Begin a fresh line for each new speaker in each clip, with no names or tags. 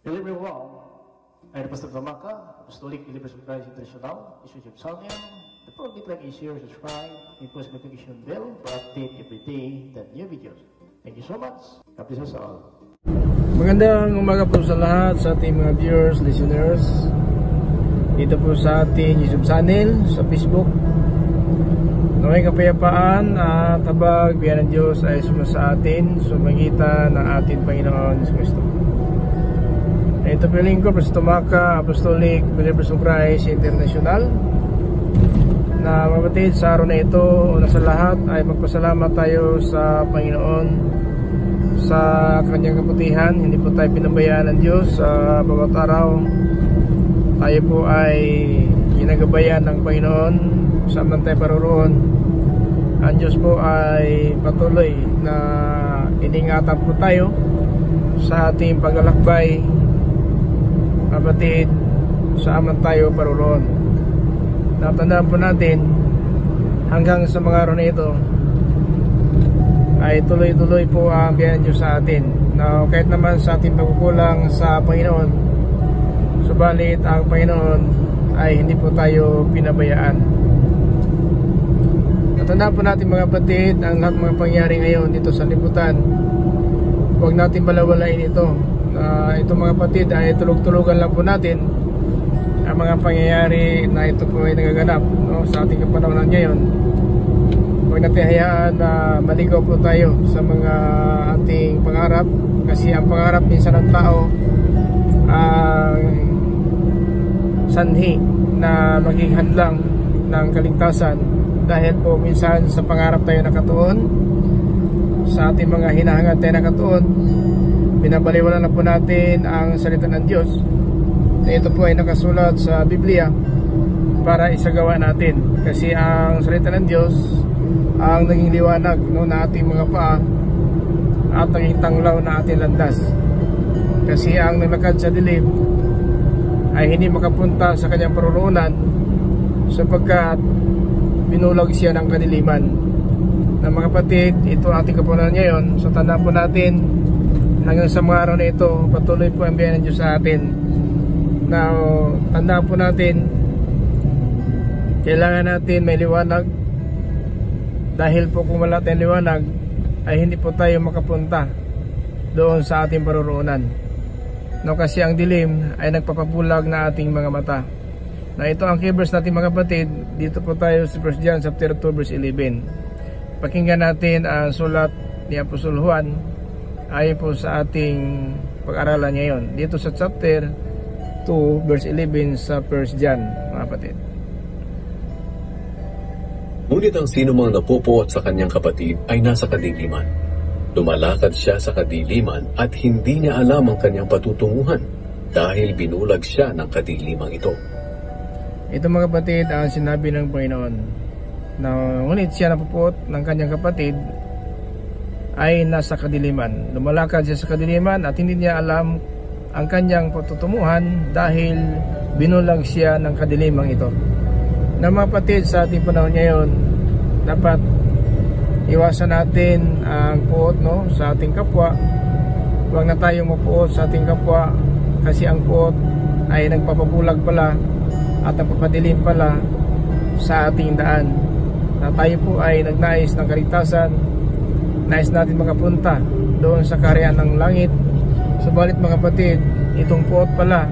Hello everyone, I'm Pastor Tamaka, Apostolic Believers of Christ International, Institute of Salmian. The program like is share, subscribe, and post notification bell for update every day the new videos. Thank you so much. God bless us all.
Magandang umaga po sa lahat sa ating mga viewers, listeners. Dito po sa ating YouTube channel, sa Facebook. Naway kapayapaan at habag biyaya ng Diyos ay sumasa atin sa magitan ng ating Panginoon Yesus Kristo. Ito po yung lingkod, Pastor Tamaka, Apostolic Believers of Christ International. Na mabatid sa araw na ito, una sa lahat ay magpasalamat tayo sa Panginoon sa kanyang kaputihan. Hindi po tayo pinabayaan ng Diyos sa bawat araw. Tayo po ay ginagabayan ng Panginoon saan man tayo paroroon. Ang Diyos po ay patuloy na iningatan po tayo sa ating paglalakbay, kapatid, saan man tayo paroroon. Natandaan po natin hanggang sa mga araw na ito ay tuloy-tuloy po ang biyaya ng Diyos sa atin. Now, kahit naman sa ating pagkukulang sa Panginoon, subalit ang Panginoon ay hindi po tayo pinabayaan. Natandaan po natin mga kapatid ang lahat mga pangyayari ngayon dito sa liputan. Huwag natin balawalain ito. Itong mga kapatid ay tulog-tulugan lang po natin ang mga pangyayari na ito po ay nagaganap, no, sa ating kapanahonan ngayon. Huwag natin hayaan na maligaw po tayo sa mga ating pangarap, kasi ang pangarap minsan ng tao ang sanhi na maging hadlang ng kaligtasan, dahil po minsan sa pangarap tayo nakatuon, sa ating mga hinahangad tayo nakatuon, binabaliwala na po natin ang salita ng Diyos. Ito po ay nakasulat sa Biblia para isagawa natin, kasi ang salita ng Diyos ang naging liwanag, no, na ating mga paa at naging tanglaw na ating landas. Kasi ang naglakad sa dilim ay hindi makapunta sa kanyang paroroonan, sapagkat binulag siya ng kadiliman. Na mga kapatid, ito ating kapanahonan ngayon. So tandaan po natin, hanggang sa mga araw na ito, patuloy po ang biyaya ng Diyos sa atin. Now, tandaan po natin, kailangan natin may liwanag, dahil po kung wala tayong liwanag ay hindi po tayo makapunta doon sa ating paroroonan. No, kasi ang dilim ay nagpapabulag na ating mga mata. Na ito ang key verse natin mga kapatid. Dito po tayo sa 1 John chapter 2 verse 11. Pakinggan natin ang sulat ni Apostol Juan ayon po sa ating pag-aralan ngayon dito sa chapter 2 verse 11 sa 1 John, mga kapatid.
Ngunit ang sino mang napupuot sa kanyang kapatid ay nasa kadiliman. Lumalakad siya sa kadiliman at hindi niya alam ang kanyang patutunguhan, dahil binulag siya ng kadilimang ito.
Ito mga kapatid ang sinabi ng Panginoon, na ngunit siya napupuot ng kanyang kapatid ay nasa kadiliman. Lumalakad siya sa kadiliman at hindi niya alam ang kanyang patutunguhan, dahil binulag siya ng kadilimang ito. Na mga kapatid, sa ating panahon ngayon, dapat iwasan natin ang puot, no, sa ating kapwa. Huwag na tayong mapuot sa ating kapwa, kasi ang puot ay nagpapabulag pala at nagpapadilim pala sa ating daan. Na tayo po ay nagnais ng kaligtasan, nais natin makapunta doon sa kaharian ng langit. Subalit mga kapatid, itong puot pala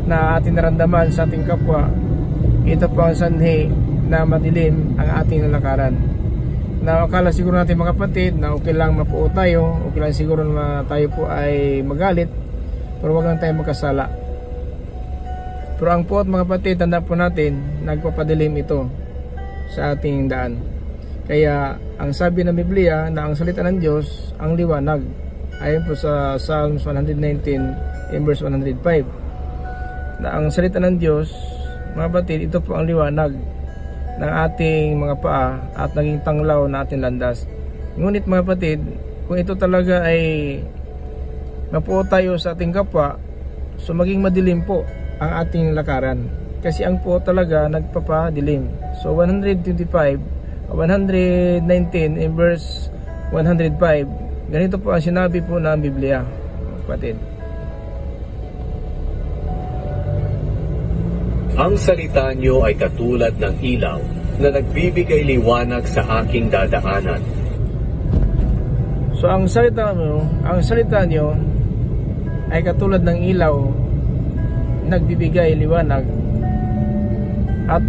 na ating naramdaman sa ating kapwa, ito po ang sanhi na madilim ang ating nalakaran. Na akala siguro natin mga kapatid na okay lang mapuot tayo, okay lang siguro na tayo po ay magalit, pero wag lang tayo magkasala. Pero ang puot mga kapatid, tanda po natin, nagpapadilim ito sa ating daan. Kaya ang sabi ng Biblia na ang salita ng Diyos ang liwanag, ayon po sa Psalms 119 in verse 105, na ang salita ng Diyos, mga kapatid, ito po ang liwanag ng ating mga paa at naging tanglaw na ating landas. Ngunit mga kapatid, kung ito talaga ay mapuot tayo sa ating kapwa, so maging madilim po ang ating lakaran, kasi ang puot talaga nagpapadilim. So 119 in verse 105, ganito po ang sinabi po ng Biblia, kapatid.
Ang salita niyo ay katulad ng ilaw na nagbibigay liwanag sa aking dadaanan.
So ang salita niyo ay katulad ng ilaw, nagbibigay liwanag at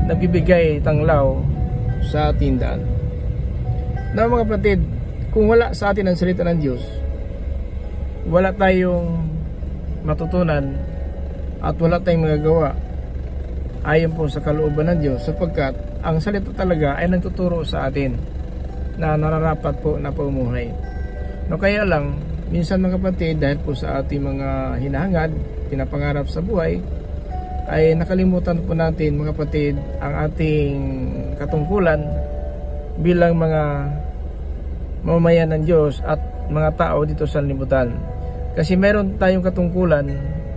nagbibigay tanglaw sa ating daan. Na mga kapatid, kung wala sa atin ang salita ng Diyos, wala tayong matutunan at wala tayong magagawa ayon po sa kalooban ng Diyos, sapagkat ang salita talaga ay nagtuturo sa atin na nararapat po na pamumuhay. No, kaya lang minsan mga kapatid, dahil po sa ating mga hinahangad, pinapangarap sa buhay, ay nakalimutan po natin mga kapatid ang ating katungkulan bilang mga mamamayan ng Diyos at mga tao dito sa libutan. Kasi meron tayong katungkulan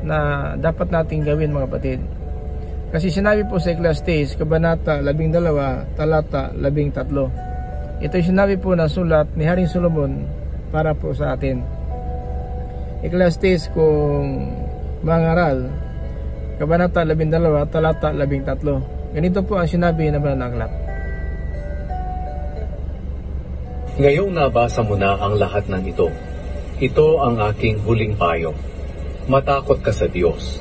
na dapat nating gawin mga kapatid. Kasi sinabi po sa Ecclesiastes, Kabanata 12, Talata 13. Ito yung sinabi po na sulat ni Haring Solomon para po sa atin. Ecclesiastes kung mangaral, Kabanata 12, Talata 13. Ganito po ang sinabi ng Banal na Aklat.
Ngayong nabasa mo na ang lahat ng ito, ito ang aking huling payo. Matakot ka sa Diyos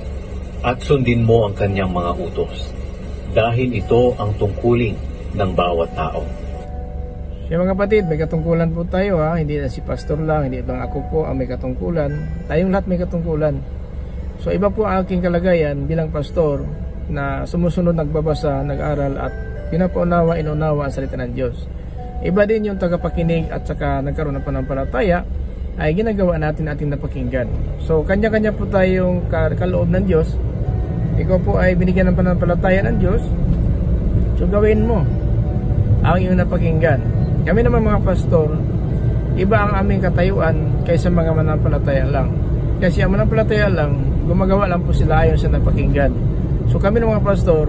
at sundin mo ang kanyang mga utos, dahil ito ang tungkulin ng bawat tao.
Kaya mga kapatid, may katungkulan po tayo ha. Hindi na si pastor lang, hindi lang ako po ang may katungkulan. Tayong lahat may katungkulan. So iba po ang aking kalagayan bilang pastor na sumusunod, nagbabasa, nag-aral at pinapaunawa, inunawa ang salita ng Diyos. Iba din yung tagapakinig at saka nagkaroon ng panampalataya ay ginagawa natin ating napakinggan. So kanya-kanya po tayong kaloob ng Diyos. Ikaw po ay binigyan ng panampalataya ng Diyos, so gawin mo ang iyong napakinggan. Kami naman mga pastor, iba ang aming katayuan kaysa mga manampalataya lang. Kasi ang manampalataya lang, gumagawa lang po sila ayon sa napakinggan. So kami ng mga pastor,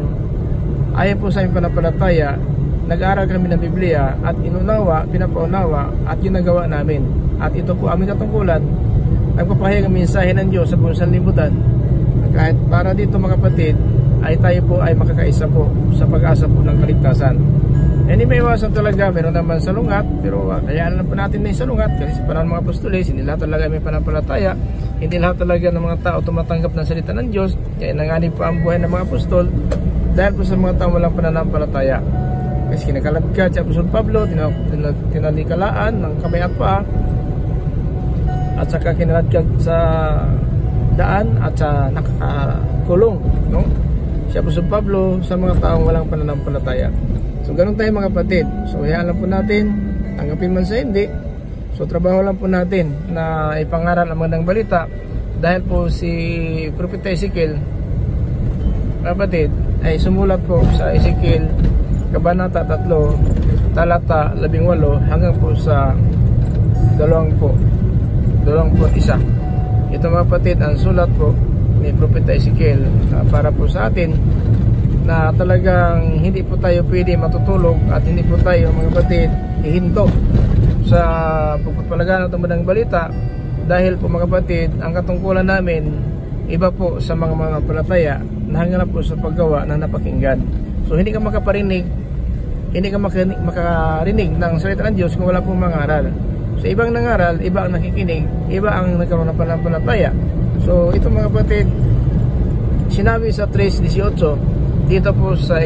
ayon po sa aming panampalataya, nag-aaral kami ng Biblia at inunawa, pinapaunawa at ginagawa namin. At ito po aming katungkulan, nagpapahayag ang mensahe ng Diyos sa buong sanlibutan. Kahit para dito mga kapatid, ay tayo po ay makakaisa po sa pag-asa po ng kaligtasan. Hindi may iwasan talaga, meron naman salungat, pero kayaan lang po natin na yung salungat kasi sa panahon ng mga apostoles, hindi lahat talaga may panampalataya, hindi lahat talaga ng mga tao tumatanggap ng salita ng Diyos, kaya nanganib pa ang buhay ng mga apostol dahil po sa mga tao walang pananampalataya. Kasi kinakaladkad si Apostol Pablo, tinalikalaan ng kamay at paa, at saka kinaladkad sa daan at sa nakakakulong, no? Si Apostol Pablo sa mga taong walang pananampalataya. So ganun tayo mga kapatid. So hayaan lang po natin, tanggapin man sa hindi. So trabaho lang po natin na ipangaral ang magandang balita, dahil po si Propeta Ezekiel, kapatid, ay sumulat po sa Ezekiel Kabanata 3, Talata 18 hanggang po sa 21. Ito mga kapatid ang sulat po ni Propeta Ezekiel para po sa atin na talagang hindi po tayo pwede matutulog at hindi po tayo mga kapatid ihinto sa pagpapalaganap ng magandang balita, dahil po mga kapatid ang katungkulan namin iba po sa mga manampalataya na hanggang po sa paggawa ng napakinggan. So hindi ka makarinig ng salita ng Diyos kung wala pong mangaral. So ibang nangaral, iba ang nakikinig, iba ang nagkaroon ng panampalataya. So ito mga kapatid, sinabi sa 3:18 dito po sa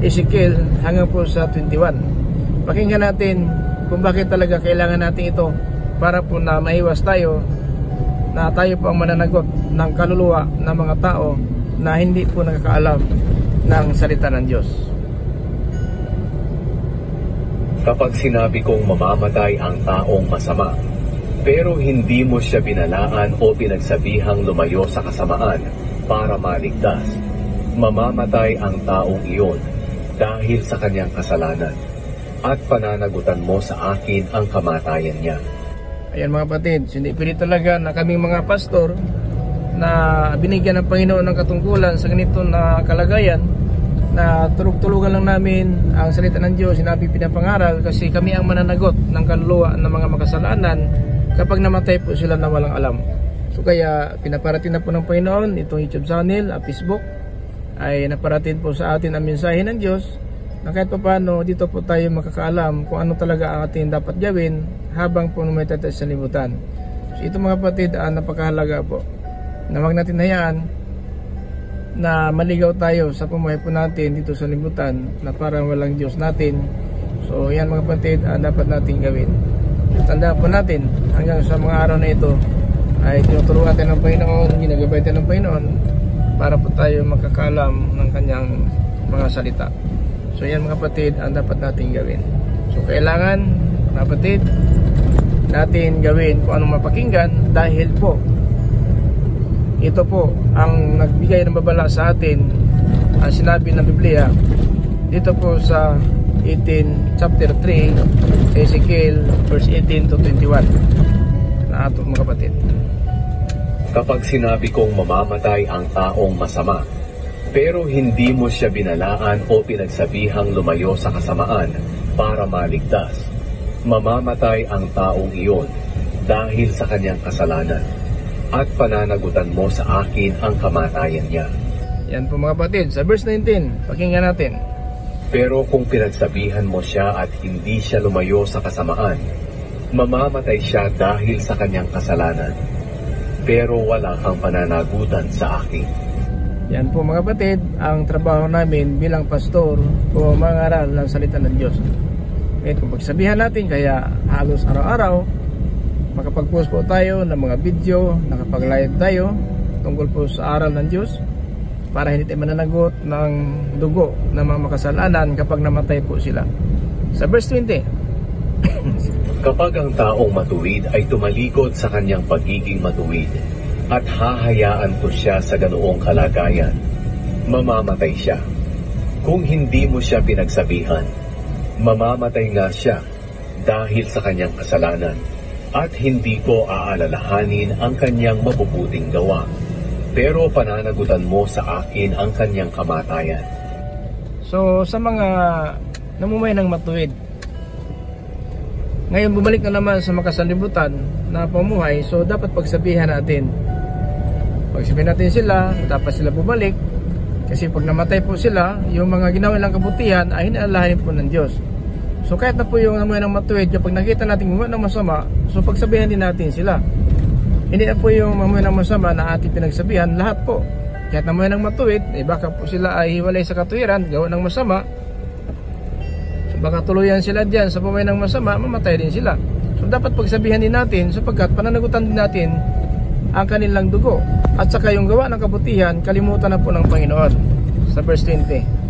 Ezekiel hanggang po sa 21. Pakinggan natin kung bakit talaga kailangan natin ito para po na maiwas tayo na tayo po ang mananagot ng kaluluwa ng mga tao na hindi po nakakaalam ng salita ng Diyos.
Kapag sinabi kong mamamatay ang taong masama, pero hindi mo siya binalaan o pinagsabihang lumayo sa kasamaan para maligtas, mamamatay ang taong iyon dahil sa kanyang kasalanan, at pananagutan mo sa akin ang kamatayan niya.
Ayan mga kapatid, hindi pwede talaga na kaming mga pastor na binigyan ng Panginoon ng katungkulan sa ganito na kalagayan na tulog-tulugan lang namin ang salita ng Diyos, sinabi pinapangaral, kasi kami ang mananagot ng kaluluwa ng mga makasalanan kapag namatay po sila na walang alam. So kaya pinaparating na po ng Panginoon itong YouTube channel at Facebook ay naparating po sa atin ang mensahe ng Diyos na kahit pa paano dito po tayo makakaalam kung ano talaga ang ating dapat gawin habang po lumitas sa libutan. So ito mga kapatid, napakahalaga po na wag natin hayaan na maligaw tayo sa pumuhay po natin dito sa libutan na parang walang Diyos natin. So yan mga kapatid, dapat natin gawin. Tandaan po natin hanggang sa mga araw na ito ay tinuturuan tayo ng Panginoon, ginagabay tayo ng Panginoon para po tayo makakalam ng kanyang mga salita. So yan mga kapatid ang dapat natin gawin. So kailangan mga kapatid natin gawin kung anong mapakinggan, dahil po ito po ang nagbigay ng babala sa atin, ang sinabi ng Biblia dito po sa chapter 3 Ezekiel verse 18 to 21 na ato mga kapatid.
Kapag sinabi kong mamamatay ang taong masama, pero hindi mo siya binalaan o pinagsabihang lumayo sa kasamaan para maligtas, mamamatay ang taong iyon dahil sa kanyang kasalanan, at pananagutan mo sa akin ang kamatayan niya.
Yan po mga kapatid, sa verse 19, pakinggan natin.
Pero kung pinagsabihan mo siya at hindi siya lumayo sa kasamaan, mamamatay siya dahil sa kanyang kasalanan, pero wala kang pananagutan sa akin.
Yan po mga kapatid, ang trabaho namin bilang pastor o mangaral ng salita ng Diyos. Ngayon kung pagsabihan natin, kaya halos araw-araw makapag-post po tayo ng mga video, nakapag-live tayo tungkol po sa aral ng Diyos para hindi tayo mananagot ng dugo ng mga makasalanan kapag namatay po sila. Sa verse 20,
kapag ang taong matuwid ay tumalikod sa kanyang pagiging matuwid at hahayaan ko siya sa ganoong kalagayan, mamamatay siya. Kung hindi mo siya pinagsabihan, mamamatay nga siya dahil sa kanyang kasalanan, at hindi ko aalalahanin ang kanyang mabubuting gawa, pero pananagutan mo sa akin ang kanyang kamatayan.
So sa mga namumuhay ng matuwid, ngayon bumalik na naman sa makasalibutan na pamuhay, so dapat pagsabihan natin. Pagsabihin natin sila, dapat sila bumalik, kasi pag namatay po sila, yung mga ginawa nilang kabutihan ay hinalahanin po ng Diyos. So kahit na po yung namuhay ng matuwid, kapag nakita natin gumawa ng masama, so pagsabihan din natin sila. Hindi na po yung mamuhay ng masama na ating pinagsabihan, lahat po. Kahit namuhay ng matuwid, baka po sila ay hiwalay sa katuwiran, gawa ng masama. So baka tuluyan sila dyan sa pamuhay ng masama, mamatay din sila. So dapat pagsabihan din natin, sapagkat pananagutan din natin ang kanilang dugo. At saka yung gawa ng kabutihan, kalimutan na po ng Panginoon. Sa verse 20.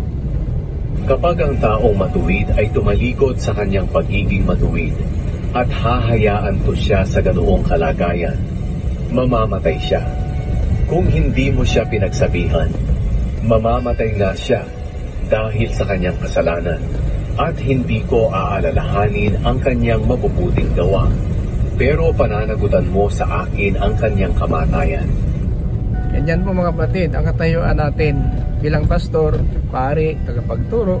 Kapag ang taong matuwid ay tumalikod sa kanyang pagiging matuwid at hahayaan ko siya sa ganoong kalagayan, mamamatay siya. Kung hindi mo siya pinagsabihan, mamamatay nga siya dahil sa kanyang kasalanan, at hindi ko aalalahanin ang kanyang mabubuting gawa, pero pananagutan mo sa akin ang kanyang kamatayan.
Yan po mga kapatid, ang katayuan natin bilang pastor, pari, tagapagturo.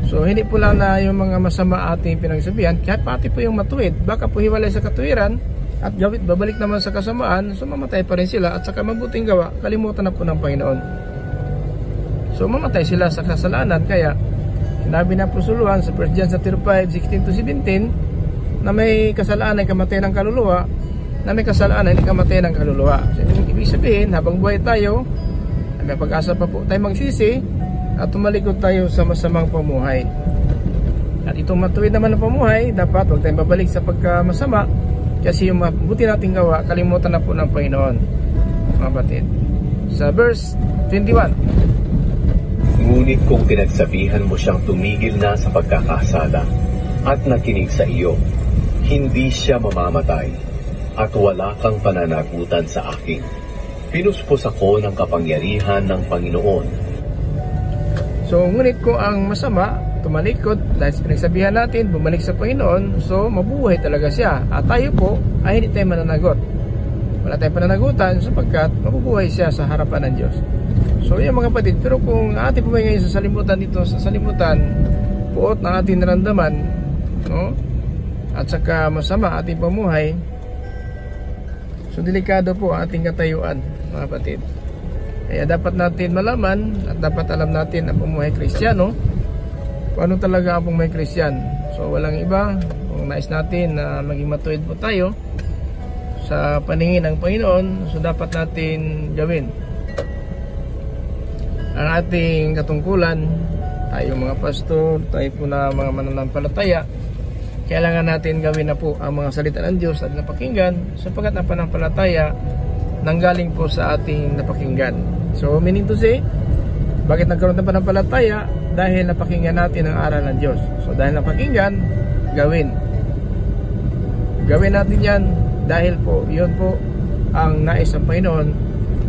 So hindi po lang na yung mga masama ating pinagsabihan, kahit pati po yung matuwid, baka po hiwalay sa katuwiran at babalik naman sa kasamaan, so mamatay pa rin sila, at saka mabuting gawa, kalimutan na po ng Panginoon. So mamatay sila sa kasalanan, kaya sinabi na po suluhan sa 1 John 5:16 to 17 na may kasalanan ay kamatay ng kaluluwa, na may kasalanan ay kamatay ng kaluluwa. So, ibig sabihin, habang buhay tayo, may pag-asa pa po tayo magsisi at tumalikod tayo sa masamang pamuhay. At itong matuwid naman na pamuhay, dapat huwag tayong babalik sa pagkamasama, kasi yung mabuti nating gawa, kalimutan na po ng Panginoon, mga kapatid. Sa verse 21,
ngunit kung pinagsabihan mo siyang tumigil na sa pagkakasala at nakinig sa iyo, hindi siya mamamatay at wala kang pananagutan sa akin. Pinuspos ako ng kapangyarihan ng Panginoon.
So ngunit kung ang masama tumalikod dahil sa pinagsabihan natin, bumalik sa Panginoon, so mabuhay talaga siya, at tayo po ay hindi tayo mananagot. Wala tayong pananagutan sapagkat mabubuhay siya sa harapan ng Diyos. So yan mga kapatid, pero kung ating pumahay ngayon sa salimutan dito, sa salimutan, puot ng ating naramdaman, no? At saka masama ating pamuhay, so delikado po ang ating katayuan, mga kapatid. Kaya dapat natin malaman at dapat alam natin ang pamumuhay Kristiyano, kung ano talaga ang pamumuhay Kristyan. So walang iba, kung nais natin na maging matuwid po tayo sa paningin ng Panginoon, so dapat natin gawin ang ating katungkulan. Tayo mga pastor, tayo po na mga mananampalataya, kailangan natin gawin na po ang mga salita ng Diyos at napakinggan, sapagkat ang pananampalataya nanggaling po sa ating napakinggan. So meaning to say, bakit nagkaroon ng pananampalataya? Dahil napakinggan natin ang aral ng Diyos. So dahil napakinggan, gawin natin yan, dahil po yun po ang nais ng Panginoon.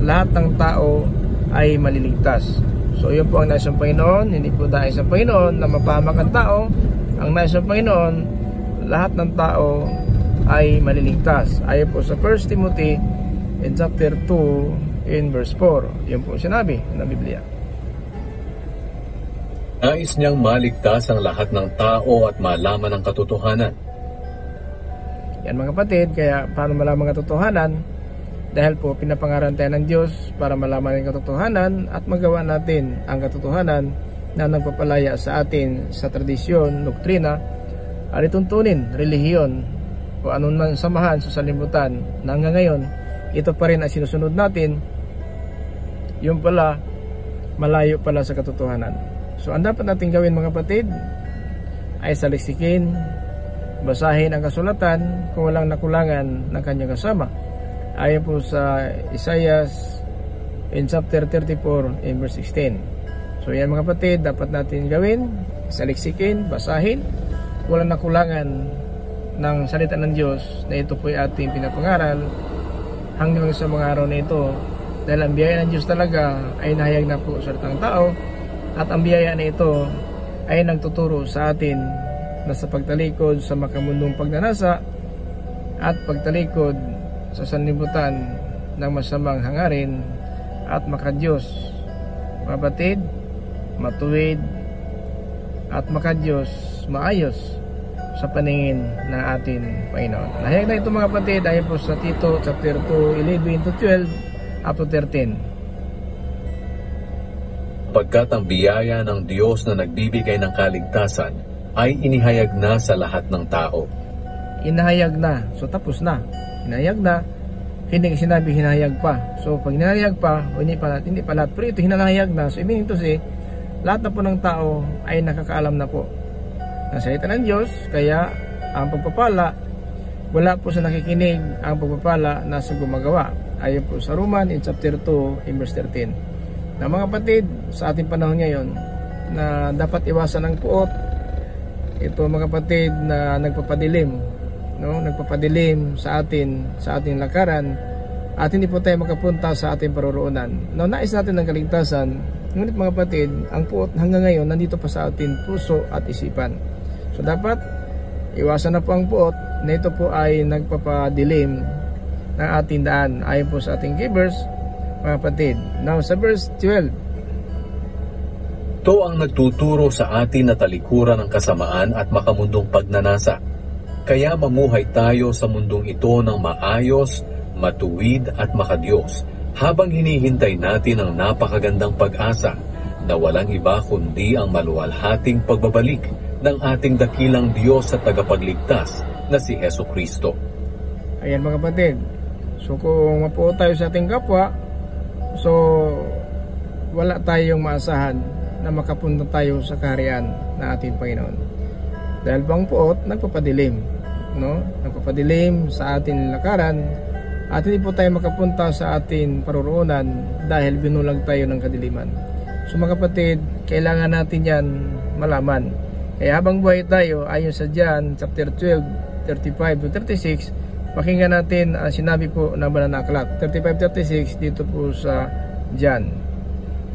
Lahat ng tao ay maliligtas. So yun po ang nais ng Panginoon. Hindi po nais ng Panginoon na mapahamak ang tao. Ang nais ng Panginoon, lahat ng tao ay maliligtas. Ayon po sa 1 Timothy in chapter 2 in verse 4. Yun po sinabi ng Biblia.
Nais niyang maligtas ang lahat ng tao at malaman ang katotohanan.
Yan mga kapatid, kaya paano malaman ang katotohanan? Dahil po pinapangaral tayo ng Diyos para malaman ang katotohanan at magawa natin ang katotohanan na nagpapalaya sa atin sa tradisyon, doktrina, alituntunin, relihiyon o anuman samahan sa salimutan na hanggang ngayon ito pa rin ang sinusunod natin. Yung pala, malayo pala sa katotohanan. So ang dapat natin gawin mga kapatid ay saliksikin, basahin ang kasulatan kung walang nakulangan ng kanyang kasama. Ayon po sa Isaiah in chapter 34 in verse 16. So yan mga kapatid, dapat natin gawin, saliksikin, basahin, walang nakulangan ng salita ng Diyos na ito po ay ating pinapangaral hanggang sa mga araw na ito. Dahil ang biyaya ng Diyos talaga ay nahayag na po sa litang tao, at ang biyaya na ito ay nagtuturo sa atin na sa pagtalikod sa makamundong pagnanasa at pagtalikod sa sanlibutan ng masamang hangarin at makadiyos, mabatid, matuwid at makadiyos, maayos sa paningin ng ating Panginoon. Nahayag na ito mga kapatid ayon po sa Tito chapter 2, 11-12 up to 13.
Pagkat ang biyaya ng Diyos na nagbibigay ng kaligtasan ay inihayag na sa lahat ng tao.
Inahayag na, so tapos na. Hinahayag na, hindi sinabi hinahayag pa. So pag hinahayag pa, hindi pa lahat. Pero ito hinahayag na. So meaning to say, lahat na po ng tao ay nakakaalam na po ng salita ng Diyos. Kaya ang pagpapala, wala po sa nakikinig, ang pagpapala nasa gumagawa. Ayon po sa Roman in chapter 2 in verse 13. Na mga kapatid, sa ating panahon ngayon na dapat iwasan ang puot, ito mga kapatid na nagpapadilim, no? Nagpapadilim sa ating lakaran, at hindi po tayo makapunta sa ating paroroonan. No, nais natin ng kaligtasan, ngunit mga kapatid, ang puot hanggang ngayon nandito pa sa ating puso at isipan. So dapat iwasan na po ang puot na ito po ay nagpapadilim ng ating daan. Ayon po sa ating givers, mga kapatid. Now sa verse 12, ito
ang nagtuturo sa atin na talikuran ng kasamaan at makamundong pagnanasa. Kaya mamuhay tayo sa mundong ito ng maayos, matuwid at makadiyos, habang hinihintay natin ang napakagandang pag-asa na walang iba kundi ang maluwalhating pagbabalik ng ating dakilang Diyos at tagapagligtas na si Jesucristo. Ayan mga kapatid, so kung mapuo tayo sa ating kapwa, so wala tayong maasahan na makapunta tayo sa kaharian na ating Panginoon. Dahil bang puot, nagpapadilim, no? Nagpapadilim sa ating lakaran, at hindi po tayo makapunta sa ating paroroonan dahil binulag tayo ng kadiliman. So mga kapatid, kailangan natin yan malaman. Kaya habang buhay tayo, ayon sa John chapter 12, 35-36, pakinggan natin ang sinabi po ng Banal na Aklat. 35-36 dito po sa John.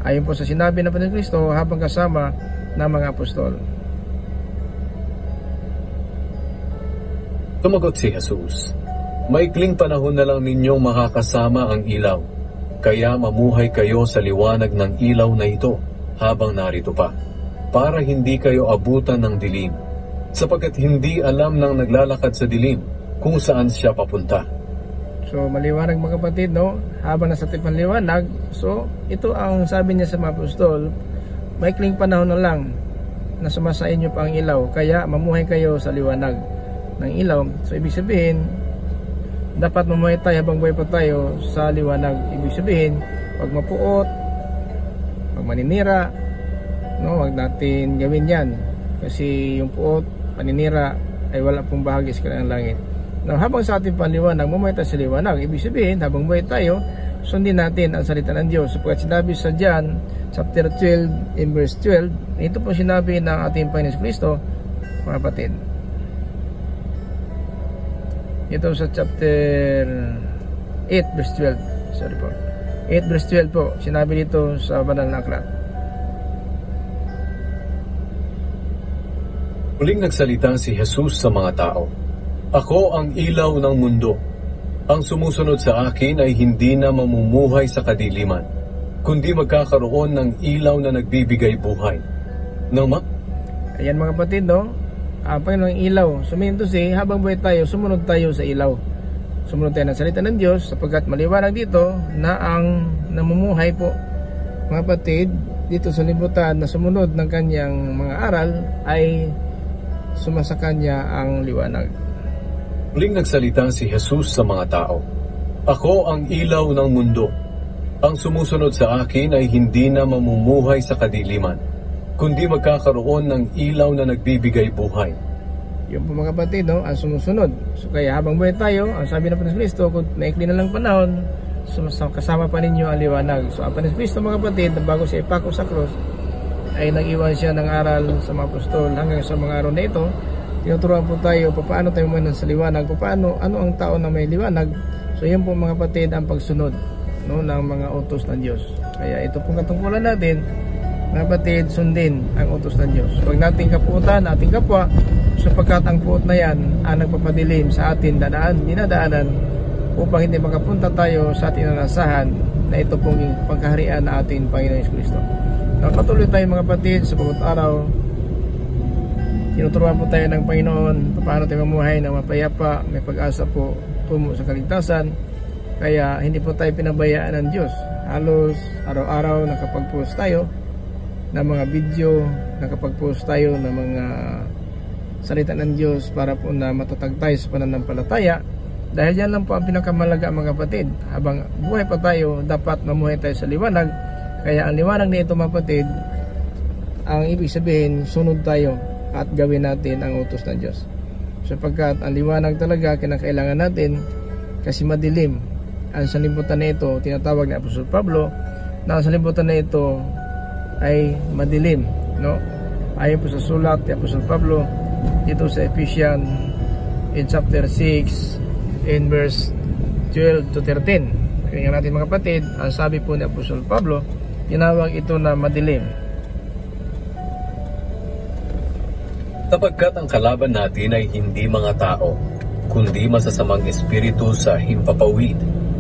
Ayon po sa sinabi ng Panginoon Kristo habang kasama ng mga apostol. Tumagot si Jesus, "Maikling panahon na lang ninyong makakasama ang ilaw, kaya mamuhay kayo sa liwanag ng ilaw na ito habang narito pa, para hindi kayo abutan ng dilim, sapagkat hindi alam ng naglalakad sa dilim kung saan siya papunta."
So maliwanag mga kapatid, no? Habang nasa ating panliwanag, so ito ang sabi niya sa mga apostol, maikling panahon na lang na sumasain nyo pa ang ilaw, kaya mamuhay kayo sa liwanag ng ilaw. So ibig sabihin, dapat mamuhay tayo habang buhay pa tayo sa liwanag. Ibig sabihin, wag mapuot, wag maninira, no? Wag natin gawin yan, kasi yung puot, paninira ay wala pong bahagi sa kanilang langit. Now, habang sa ating panliwanag, mamuhay tayo sa liwanag. Ibig sabihin, habang buhay tayo, sundin natin ang salita ng Diyos. Sapagkat sinabi sa John chapter 12 in verse 12, ito po sinabi ng ating Panginoon Kristo, mga kapatid. Ito sa chapter 8 verse 12. Sorry po. 8 verse 12 po. Sinabi dito sa banal na aklat.
Muling nagsalita si Jesus sa mga tao, "Ako ang ilaw ng mundo. Ang sumusunod sa akin ay hindi na mamumuhay sa kadiliman, kundi magkakaroon ng ilaw na nagbibigay buhay."
Ayan mga kapatid, no? Panginoong ilaw. Suminto habang buhay tayo, sumunod tayo sa ilaw. Sumunod tayo ng salita ng Diyos, sapagkat maliwanag dito na ang namumuhay po, mga kapatid, dito sa libutan na sumunod ng kanyang mga aral ay sumasakanya ang liwanag.
Muling nagsalita si Jesus sa mga tao, "Ako ang ilaw ng mundo. Ang sumusunod sa akin ay hindi na mamumuhay sa kadiliman, kundi magkakaroon ng ilaw na nagbibigay buhay."
Yung po mga kapatid, no? Ang sumusunod. So kaya habang buhay tayo, ang sabi ng Panginoon Kristo, kung maikli na lang panahon, kasama pa ninyo ang liwanag. So ang Panginoon Kristo mga kapatid, bago siya ipako sa krus, ay nag-iwan siya ng aral sa mga apostol hanggang sa mga araw na ito. Tinuturuan po tayo paano tayo muna sa liwanag, ano ang tao na may liwanag. So yun po mga kapatid ang pagsunod, no, ng mga utos ng Diyos. Kaya ito pong katungkulan natin, mga kapatid, sundin ang utos ng Diyos. Huwag nating kapuutan ating kapwa, sapagkat ang puot na yan ang nagpapadilim sa atin dinadaanan upang hindi makapunta tayo sa ating nanasahan na ito pong pagkaharian na ating Panginoon Kristo. Patuloy tayo mga kapatid sa bawat araw. Tinuturuan po tayo ng Panginoon paano tayo mamuhay ng mapayapa, may pag-asa po tungo sa kaligtasan. Kaya hindi po tayo pinabayaan ng Diyos. Halos araw-araw nakapag-post tayo ng mga video, nakapag-post tayo ng mga salita ng Diyos para po na matatag tayo sa pananampalataya. Dahil yan lang po ang pinakamalaga mga kapatid. Habang buhay pa tayo, dapat mamuhay tayo sa liwanag. Kaya ang liwanag na ito mga kapatid, ang ibig sabihin, sunod tayo at gawin natin ang utos ng Diyos. Sapagkat ang liwanag talaga kinakailangan natin, kasi madilim. Ang sanlibutan na ito, tinatawag ni Apostol Pablo, na ang sanlibutan na ito ay madilim, no? Ayon po sa sulat ni Apostol Pablo dito sa Ephesians in chapter 6 in verse 12 to 13. Kaya natin mga kapatid, ang sabi po ni Apostol Pablo, tinawag ito na madilim.
Sapagkat ang kalaban natin ay hindi mga tao, kundi masasamang espiritu sa himpapawid,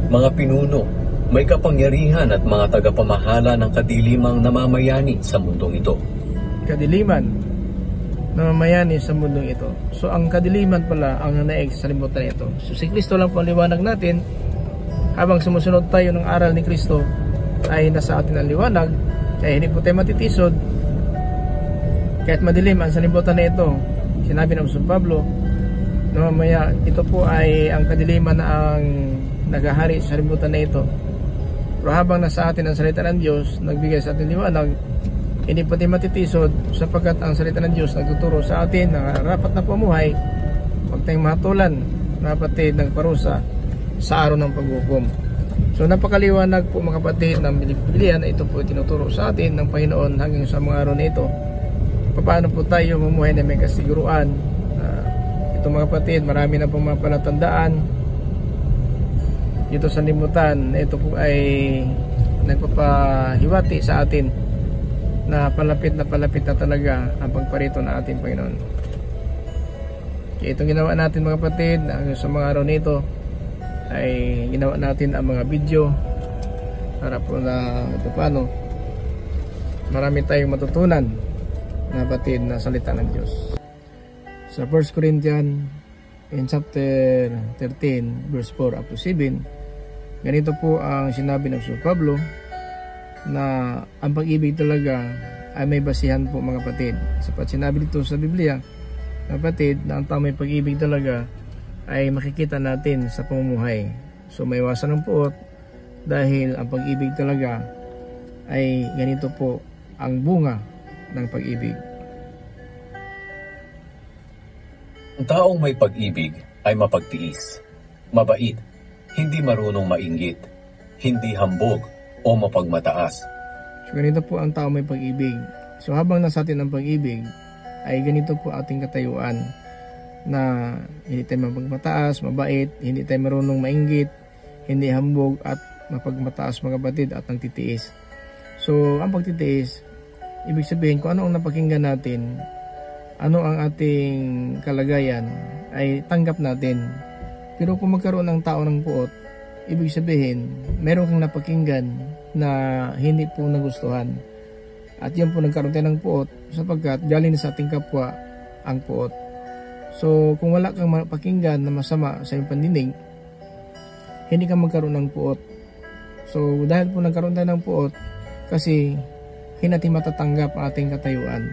mga pinuno, may kapangyarihan at mga tagapamahala ng kadilimang namamayani sa mundong ito.
Kadiliman namamayani sa mundong ito. So ang kadiliman pala ang nanaig sa libutan ito. So si Kristo lang po ang liwanag natin. Habang sumusunod tayo ng aral ni Kristo, ay nasa atin ang liwanag. Kaya hindi po tayo matitisod kahit madilim ang sanlibutan na ito. Sinabi ng Apostol Pablo na mamaya ito po ay ang kadiliman na ang naghahari sa sanlibutan na ito. Pero habang nasa atin ang salita ng Diyos, nagbigay sa atin liwanag, hindi po tayo matitisod, sapagkat ang salita ng Diyos nagtuturo sa atin na rapat na pamuhay. Huwag tayong mahatulan, napatid ng parusa sa araw ng paghukom. So napakaliwanag po mga kapatid ng Biblia na ito po tinuturo sa atin ng Panginoon hanggang sa mga araw na ito. Paano po tayo mamuhay na may kasiguruan. Ito mga kapatid, marami na pong mga palatandaan dito sa libutan. Ito po ay nagpapahiwati sa atin na palapit na talaga ang pagparito ng ating Panginoon. Kaya itong ginawa natin mga kapatid hanggang sa mga araw nito ay ginawa natin ang mga video para po na ito paano marami tayong matutunan mga kapatid na salita ng Diyos. Sa 1 Corinthians in chapter 13 verse 4 up to 7, ganito po ang sinabi ng Apostol Pablo na ang pag-ibig talaga ay may basihan po mga kapatid. Sapat sinabi dito sa Biblia, kapatid, na ang tamang pag-ibig talaga ay makikita natin sa pamumuhay. So may iwasan ng puot dahil ang pag-ibig talaga ay ganito po ang bunga ng pag-ibig.
Ang taong may pag-ibig ay mapagtiis, mabait, hindi marunong mainggit, hindi hambog o mapagmataas.
So ganito po ang taong may pag-ibig. So habang nasa atin ang pag-ibig, ay ganito po ating katayuan na hindi tayo mapagmataas, mabait, hindi tayo marunong mainggit, hindi hambog at mapagmataas mga kapatid at ang titiis. So ang pagtitiis, ibig sabihin kung ano ang napakinggan natin, ano ang ating kalagayan ay tanggap natin. Pero kung magkaroon ng tao ng puot, ibig sabihin meron kang napakinggan na hindi po nagustuhan. At yan po nagkaroon tayo ng puot sapagkat galing sa ating kapwa ang puot. So kung wala kang mapakinggan na masama sa iyong pandinig, hindi ka magkaroon ng puot. So dahil po nagkaroon tayo ng puot, kasi hindi natin matatanggap ang ating katayuan.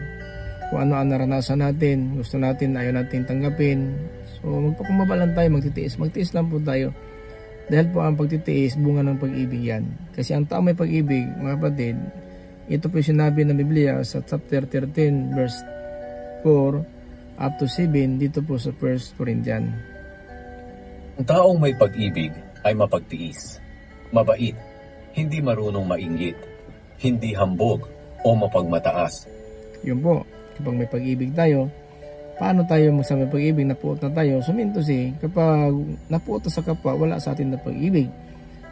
Kung ano ang naranasan natin, gusto natin, ayaw natin tanggapin. So magpakumbaba lang tayo, magtitiis lang po tayo. Dahil po ang pagtitiis, bunga ng pag-ibig yan. Kasi ang tao may pag-ibig, mga kapatid, ito po sinabi ng Biblia sa chapter 13 verse 4 up to 7 dito po sa 1 Corinthians.
Ang taong may pag-ibig ay mapagtiis, mabait, hindi marunong mainggit, hindi hambog o mapagmataas.
Yun po, kapag may pag-ibig tayo, paano tayo magsabi pag-ibig, napuot na tayo? Sumintos kapag napuot sa kapwa, wala sa atin na pag-ibig.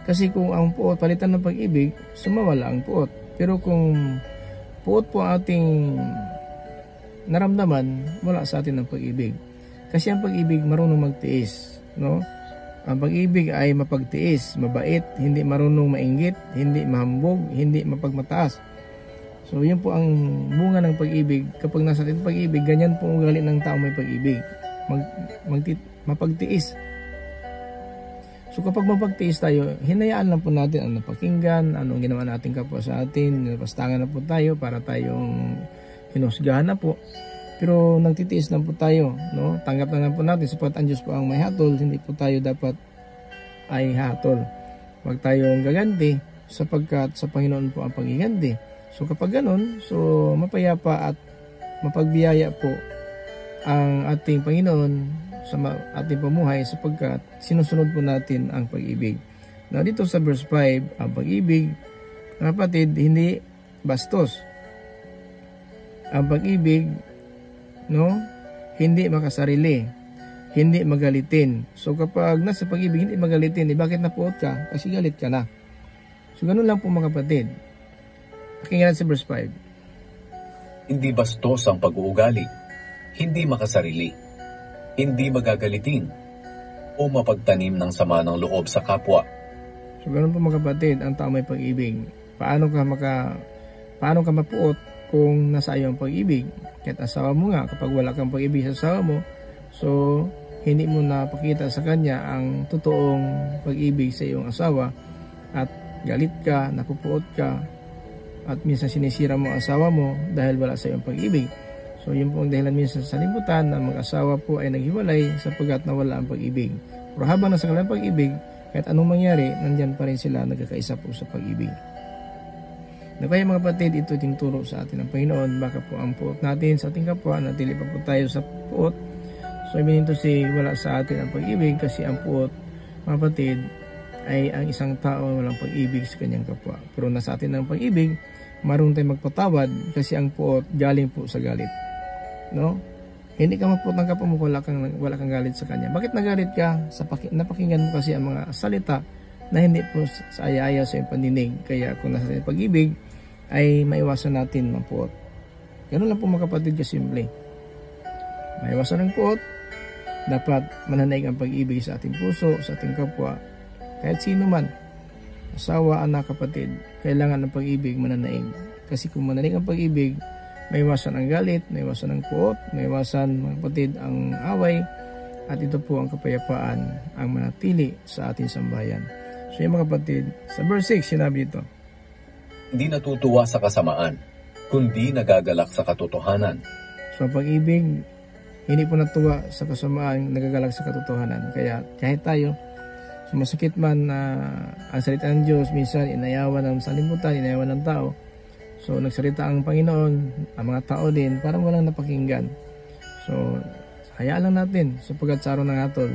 Kasi kung ang puot palitan ng pag-ibig, sumawala ang puot. Pero kung puot po ating naramdaman, wala sa atin ng pag-ibig. Kasi ang pag-ibig marunong magtiis, no? Ang pag-ibig ay mapagtiis, mabait, hindi marunong mainggit, hindi mahambog, hindi mapagmataas. So yun po ang bunga ng pag-ibig. Kapag nasa atin pag-ibig, ganyan po ang ugali ng tao may pag-ibig. Mapagtiis. So kapag mapagtiis tayo, hinayaan lang po natin ang napakinggan, anong ginawa natin kapwa sa atin, napastangan na po tayo para tayong hinusgahan na po. Pero nagtitiis lang po tayo, no? Tanggap na lang po natin sapagkat ang Diyos po ang may hatol, hindi po tayo dapat ay hatol. Huwag tayong gaganti sapagkat sa Panginoon po ang pagiganti. So kapag ganun, so mapayapa at mapagbiyaya po ang ating Panginoon sa ating pamuhay sapagkat sinusunod po natin ang pag-ibig. Now dito sa verse 5, ang pag-ibig, mga kapatid, hindi bastos. Ang pag-ibig, no, hindi makasarili, hindi magalitin. So kapag nasa pag-ibig, hindi magalitin, bakit napuot ka? Kasi galit ka na. So ganun lang po mga kapatid. Pakinggan sa verse 5.
Hindi bastos ang pag-uugali, hindi makasarili, hindi magagalitin, o mapagtanim ng sama ng loob sa kapwa.
So ganun po mga kapatid, ang tao may pag-ibig. Paano ka mapuot kung nasa iyo ang pag-ibig? Kahit asawa mo nga, kapag wala kang pag-ibig sa asawa mo, so hindi mo napakita sa kanya ang totoong pag-ibig sa iyong asawa at galit ka, napupuot ka, at minsan sinisira mo ang asawa mo dahil wala sa iyong pag-ibig. So yun po ang dahilan minsan sa libutan na mag-asawa po ay naghiwalay sapagkat nawala ang pag-ibig. Pero habang nasa kanilang pag-ibig, kahit anong mangyari, nandyan pa rin sila nagkakaisa po sa pag-ibig. Na kaya mga kapatid, ito tinuturo sa atin ng Panginoon. Baka po ang puot natin sa ating kapwa, natili pa po tayo sa puot. So ibig nito wala sa atin ang pag-ibig kasi ang puot, mga kapatid, ay ang isang tao walang pag-ibig sa kanyang kapwa. Pero nasa atin ang pag-ibig, marunong tayo magpatawad kasi ang puot galing po sa galit. No? Hindi ka magpuot ng kapwa mo kung wala kang galit sa kanya. Bakit nagalit ka? Napakinggan mo kasi ang mga salita na hindi po sa aya-aya sa iyong pandinig. Kaya kung nasa atin pag-ibig, ay maiwasan natin ng puot. Ganun lang po mga kapatid kasimple. Maiwasan ng puot, dapat mananaig ang pag-ibig sa ating puso, sa ating kapwa. Kahit sino man, asawa, anak, kapatid, kailangan ng pag-ibig mananaig. Kasi kung mananaig ang pag-ibig, maiwasan ang galit, maiwasan ang puot, maiwasan mga kapatid ang away, at ito po ang kapayapaan ang manatili sa ating sambayan. So yung mga kapatid, sa verse 6 sinabi ito,
Hindi natutuwa sa kasamaan, kundi nagagalak sa katotohanan.
so ang pag-ibig, hindi po natuwa sa kasamaan, nagagalak sa katotohanan. Kaya kahit tayo, sumasakit man na ang salita ng Diyos, minsan inayawan ng salimutan, inayawan ng tao. So nagsalita ang Panginoon, ang mga tao din, parang walang napakinggan. So hayaan lang natin, sapagkat sa araw ng hatol,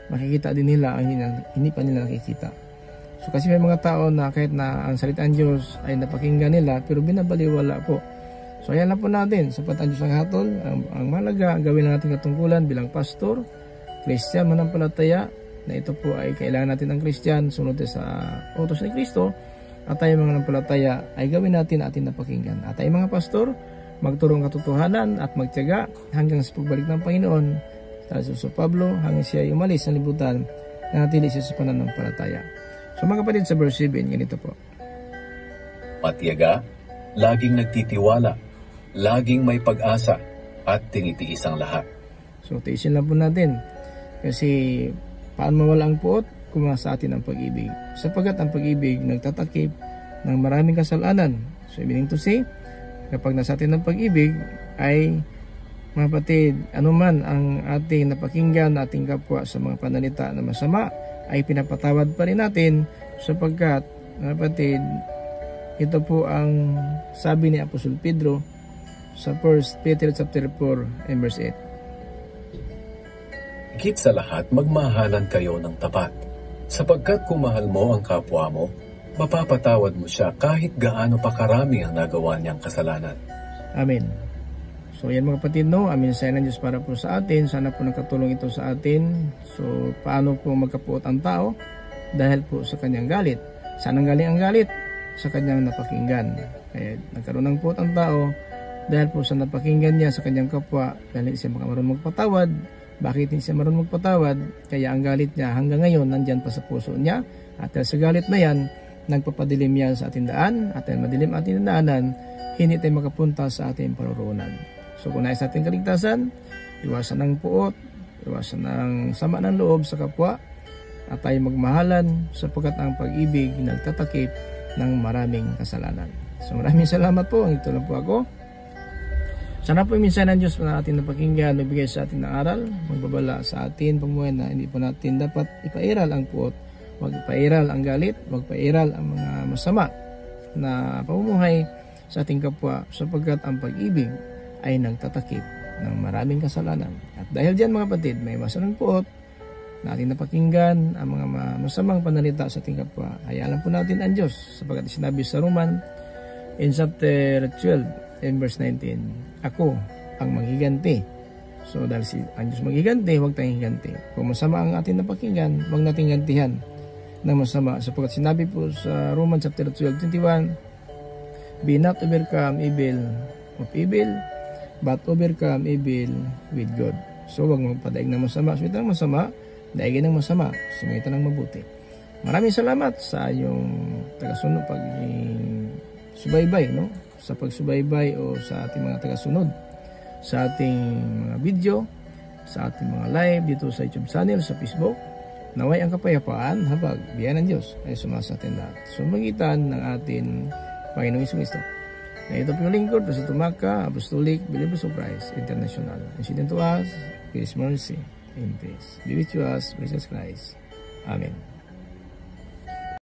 makikita din nila ang hindi pa nila nakikita. So kasi may mga tao na kahit na ang salita ng Diyos ay napakinggan nila, pero binabaliwala po. So ayan lang po natin, sapat ang Diyos ang hatol, ang malaga, gawin lang natin katungkulan bilang pastor, Christian, manampalataya, na ito po ay kailangan natin ng Christian, sunod sa utos ni Kristo, at tayo mga manampalataya ay gawin natin ating napakinggan. At tayo mga pastor, magturong katotohanan at magtiyaga hanggang sa pagbalik ng Panginoon, sa Pablo, hanggang siya ay umalis sa libutan, na natili siya sa pananampalataya. So mga kapatid, sa verse 7, ganito po.
Matyaga, laging nagtitiwala, laging may pag-asa, at tinitiis ang lahat.
So tiisin lang po natin. Kasi paano mawala ang puot kung sa atin ang pag-ibig? Sapagkat ang pag-ibig nagtatakip ng maraming kasalanan. So meaning to say, kapag nasa atin ang pag-ibig ay mga kapatid, anuman ang ating napakinggan, ating kapwa sa mga pananalita na masama, ay pinapatawad pa rin natin sapagkat mga kapatid, ito po ang sabi ni Apostol Pedro sa 1 Peter chapter 4 and verse 8.
Higit sa lahat, magmahalan kayo ng tapat, sapagkat kung mahal mo ang kapwa mo, mapapatawad mo siya kahit gaano pa karami ang nagawa niyang kasalanan.
Amen. So yan mga kapatid, no, ang mensahe ng Diyos para po sa atin. Sana po nakatulong ito sa atin. So paano po magkapuot ang tao? Dahil po sa kanyang galit. Saan ang galing ang galit? Sa kanyang napakinggan. Kaya nagkaroon ng puot ang tao dahil po sa napakinggan niya sa kanyang kapwa, dahil siya marunong magpatawad. Bakit hindi siya marunong magpatawad? Kaya ang galit niya hanggang ngayon nandyan pa sa puso niya. At dahil sa galit na yan, nagpapadilim yan sa ating daan. At dahil madilim ating daanan, hindi tayo makapunta sa ating paruroonan. So kung nais natin kaligtasan, iwasan ng puot, iwasan ng sama ng loob sa kapwa, at tayo magmahalan sapagkat ang pag-ibig nagtatakip ng maraming kasalanan. So maraming salamat po. Ito lang po ako. Sana po yung minsan ng Diyos na atin napakinggan, magbigay sa atin ng aral, magbabala sa atin pamuhay na hindi po natin dapat ipairal ang puot, wag ipairal ang galit, wag ipairal ang mga masama na pamumuhay sa ating kapwa sapagkat ang pag-ibig ay nagtatakip ng maraming kasalanan. At dahil diyan mga kapatid, may iwasan ng puot na ating napakinggan ang mga masamang panalita sa ating kapwa. Hayaan po natin ang Diyos sapagkat sinabi sa Roman in chapter 12 in verse 19, ako ang maghiganti. So dahil ang Diyos maghiganti, huwag tayong higanti. Kung masama ang ating napakinggan, huwag nating gantihan ng masama. Sapagkat sinabi po sa Romans chapter 12:21, be not overcome evil of evil, but overcome evil with good. So huwag magpadaig ng masama. Sumitan ng masama, daigin ng masama. Sumitan ng mabuti. Maraming salamat sa iyong tagasunod pag-subaybay, no? Sa pagsubaybay o sa ating mga tagasunod, sa ating mga video, sa ating mga live dito sa YouTube channel, sa Facebook. Naway ang kapayapaan habang biyaya ng Diyos ay sumasa atin lahat. Sumagitan ng ating Panginoong Jesucristo. Na ito po yung lingkod, Pastor Tumaka, Apostolic Believers of Christ International. And send to us, His mercy and peace. Be with us, Jesus Christ. Amen.